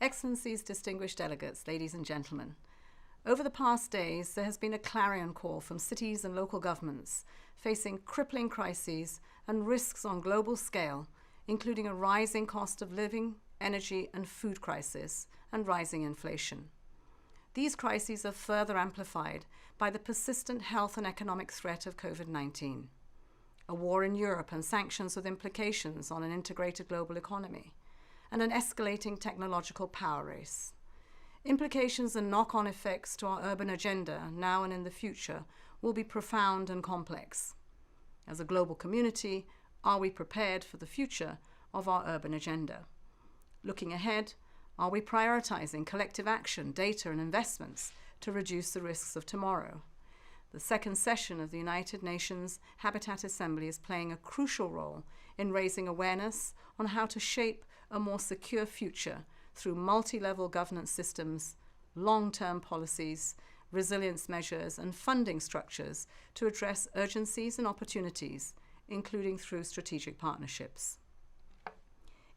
Excellencies, distinguished delegates, ladies and gentlemen, over the past days there has been a clarion call from cities and local governments facing crippling crises and risks on global scale, including a rising cost of living, energy and food crisis, and rising inflation. These crises are further amplified by the persistent health and economic threat of COVID-19, a war in Europe and sanctions with implications on an integrated global economy, and an escalating technological power race. Implications and knock-on effects to our urban agenda, now and in the future, will be profound and complex. As a global community, are we prepared for the future of our urban agenda? Looking ahead, are we prioritizing collective action, data and investments to reduce the risks of tomorrow? The second session of the United Nations Habitat Assembly is playing a crucial role in raising awareness on how to shape a more secure future through multi-level governance systems, long-term policies, resilience measures and funding structures to address urgencies and opportunities, including through strategic partnerships.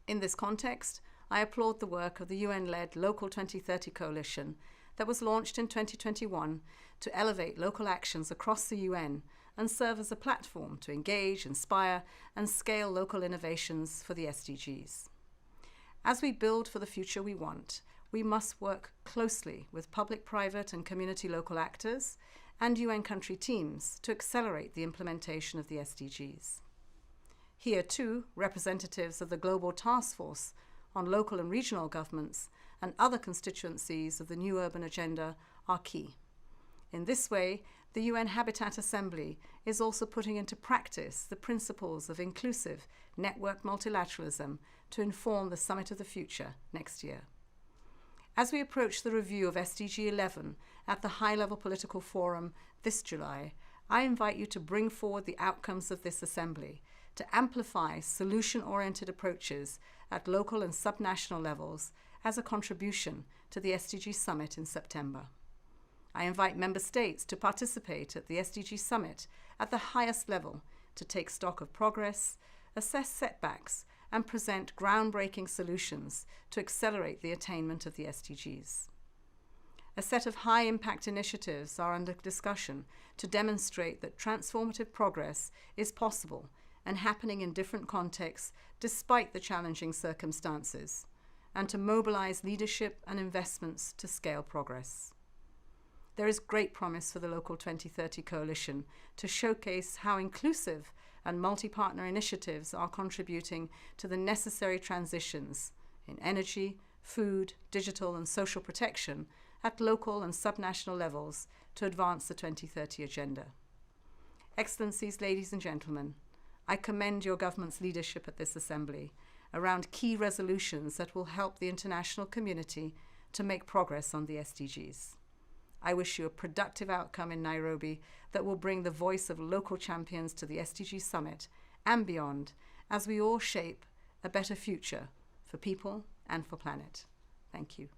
In this context, I applaud the work of the UN-led Local 2030 Coalition that was launched in 2021 to elevate local actions across the UN and serve as a platform to engage, inspire, and scale local innovations for the SDGs. As we build for the future we want, we must work closely with public, private, and community local actors and UN country teams to accelerate the implementation of the SDGs. Here, too, representatives of the Global Task Force on Local and Regional Governments and other constituencies of the new urban agenda are key. In this way, the UN Habitat Assembly is also putting into practice the principles of inclusive network multilateralism to inform the Summit of the Future next year. As we approach the review of SDG 11 at the High-Level Political Forum this July, I invite you to bring forward the outcomes of this assembly to amplify solution-oriented approaches at local and subnational levels as a contribution to the SDG Summit in September. I invite member states to participate at the SDG Summit at the highest level to take stock of progress, assess setbacks, and present groundbreaking solutions to accelerate the attainment of the SDGs. A set of high-impact initiatives are under discussion to demonstrate that transformative progress is possible and happening in different contexts despite the challenging circumstances, and to mobilize leadership and investments to scale progress. There is great promise for the Local 2030 Coalition to showcase how inclusive and multi-partner initiatives are contributing to the necessary transitions in energy, food, digital and social protection at local and subnational levels to advance the 2030 agenda. Excellencies, ladies and gentlemen, I commend your government's leadership at this Assembly around key resolutions that will help the international community to make progress on the SDGs. I wish you a productive outcome in Nairobi that will bring the voice of local champions to the SDG Summit and beyond as we all shape a better future for people and for planet. Thank you.